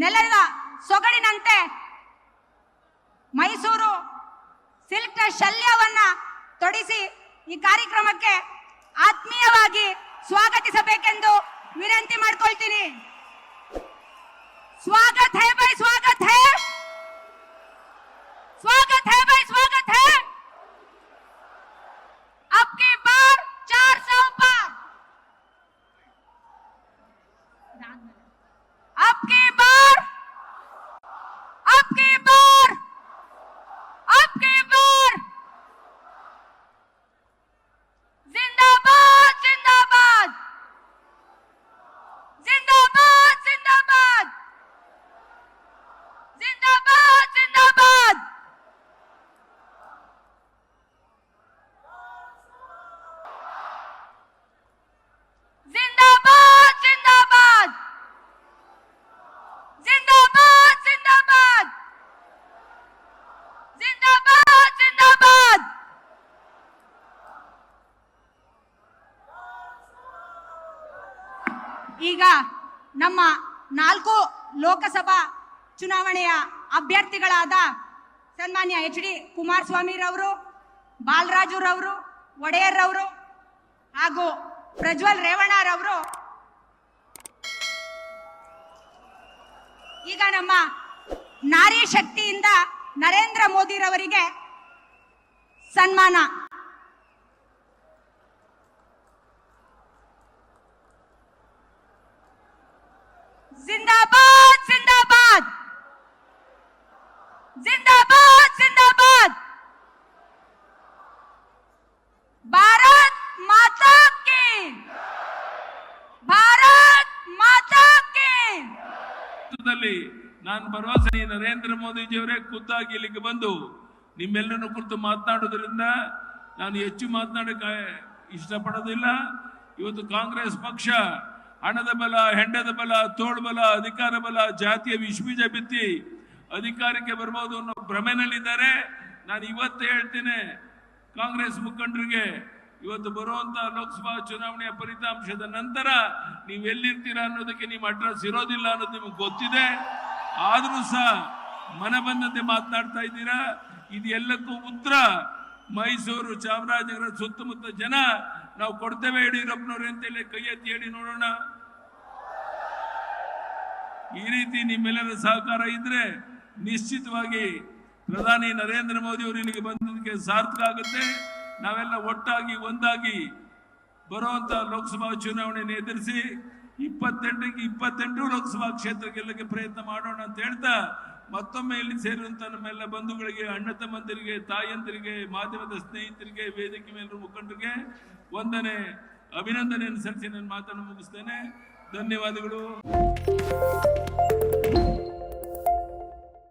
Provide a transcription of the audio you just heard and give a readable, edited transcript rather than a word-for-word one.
ನೆಲದ ಸೊಗಡಿನಂತೆ ಮೈಸೂರು ಸಿಲ್ಕ್ ಶಲ್ಯವನ್ನ ತೊಡಿಸಿ ಈ ಕಾರ್ಯಕ್ರಮಕ್ಕೆ ಆತ್ಮೀಯವಾಗಿ ಸ್ವಾಗತಿಸಬೇಕೆಂದು ವಿನಂತಿ ಮಾಡ್ಕೊಳ್ತೀನಿ. स्वागत है भाई, स्वागत है, स्वागत है भाई, स्वागत है। अब की बार 400 पार, अब की बार, अब की बार, अब की बार जिंदाबाद जिंदाबाद जिंदाबाद जिंदाबाद जिंदाबाद जिंदाबाद। जिंदाबाद जिंदाबाद जिंदाबाद जिंदाबाद जिंदाबाद जिंदाबाद। ಈಗ ನಮ್ಮ 4 ಲೋಕಸಭಾ ಚುನಾವಣೆಯ ಅಭ್ಯರ್ಥಿಗಳಾದ ಸನ್ಮಾನ್ಯ HD ಕುಮಾರಸ್ವಾಮಿ ರವರು, ಬಾಲರಾಜು ರವರು, ಒಡೆಯರ್ ರವರು ಹಾಗೂ ಪ್ರಜ್ವಲ್ ರೇವಣ್ಣ ರವರು ಈಗ ನಮ್ಮ ನಾರಿ ಶಕ್ತಿಯಿಂದ ನರೇಂದ್ರ ಮೋದಿ ರವರಿಗೆ ಸನ್ಮಾನ. जिंदाबाद जिंदाबाद जिंदाबाद जिंदाबाद। भारत माता की, भारत माता की। ನಾನು ಭರವಸೆ ನರೇಂದ್ರ ಮೋದಿಜಿಯವರೇ ಖುದ್ದಾಗಿ ಇಲ್ಲಿಗೆ ಬಂದು ನಿಮ್ಮೆಲ್ಲರನ್ನು ಕುರಿತು ಮಾತನಾಡೋದ್ರಿಂದ ನಾನು ಹೆಚ್ಚು ಮಾತನಾಡಕ್ಕೆ ಇಷ್ಟಪಡೋದಿಲ್ಲ. ಇವತ್ತು ಕಾಂಗ್ರೆಸ್ ಪಕ್ಷ ಹಣದ ಬಲ, ಹೆಂಡದ ಬಲ, ತೋಳ್ಬಲ, ಅಧಿಕಾರ ಬಲ, ಜಾತಿಯ ವಿಷಬೀಜ ಬಿತ್ತಿ ಅಧಿಕಾರಕ್ಕೆ ಬರ್ಬೋದು ಅನ್ನೋ ಭ್ರಮೆನಲ್ಲಿದ್ದಾರೆ. ನಾನು ಇವತ್ತು ಹೇಳ್ತೇನೆ ಕಾಂಗ್ರೆಸ್ ಮುಖಂಡರಿಗೆ, ಇವತ್ತು ಬರುವಂತ ಲೋಕಸಭಾ ಚುನಾವಣೆಯ ಫಲಿತಾಂಶದ ನಂತರ ನೀವೆಲ್ಲಿರ್ತೀರಾ ಅನ್ನೋದಕ್ಕೆ ನಿಮ್ಮ ಅಡ್ರೆಸ್ ಇರೋದಿಲ್ಲ ಅನ್ನೋದು ನಿಮಗೆ ಗೊತ್ತಿದೆ. ಆದ್ರೂ ಸಹ ಮನ ಬಂದಂತೆ ಮಾತನಾಡ್ತಾ ಇದ್ದೀರಾ. ಇದು ಎಲ್ಲಕ್ಕೂ ಉತ್ತರ ಮೈಸೂರು, ಚಾಮರಾಜನಗರ ಸುತ್ತಮುತ್ತ ಜನ ನಾವು ಕೊಡ್ತೇವೆ ಯಡಿಯೂರಪ್ಪನವ್ರು ಅಂತೇಳಿ ಕೈ ಎತ್ತಿ ಹೇಳಿ ನೋಡೋಣ. ಈ ರೀತಿ ನಿಮ್ಮೆಲ್ಲರ ಸಹಕಾರ ಇದ್ರೆ ನಿಶ್ಚಿತವಾಗಿ ಪ್ರಧಾನಿ ನರೇಂದ್ರ ಮೋದಿ ಅವರು ಇಲ್ಲಿಗೆ ಬಂದದಕ್ಕೆ ಸಾರ್ಥಕ ಆಗುತ್ತೆ. ನಾವೆಲ್ಲ ಒಟ್ಟಾಗಿ ಒಂದಾಗಿ ಬರುವಂತ ಲೋಕಸಭಾ ಚುನಾವಣೆಯನ್ನು ಎದುರಿಸಿ 28ಕ್ಕೆ 28 ಲೋಕಸಭಾ ಕ್ಷೇತ್ರ ಗೆಲ್ಲಕ್ಕೆ ಪ್ರಯತ್ನ ಮಾಡೋಣ ಅಂತ ಹೇಳ್ತಾ, ಮತ್ತೊಮ್ಮೆ ಇಲ್ಲಿ ಸೇರುವಂತ ನಮ್ಮೆಲ್ಲ ಬಂಧುಗಳಿಗೆ, ಅಣ್ಣ ತಮ್ಮಂದಿರಿಗೆ, ತಾಯಂದಿರಿಗೆ, ಮಾಧ್ಯಮದ ಸ್ನೇಹಿತರಿಗೆ, ವೇದಿಕೆ ಮೇಲಿರುವ ಮುಖಂಡರಿಗೆ ವಂದನೆ, ಅಭಿನಂದನೆಯನ್ನು ಸಲ್ಲಿಸಿ ನನ್ನ ಮಾತನ್ನು ಮುಗಿಸ್ತೇನೆ. ಧನ್ಯವಾದಗಳು.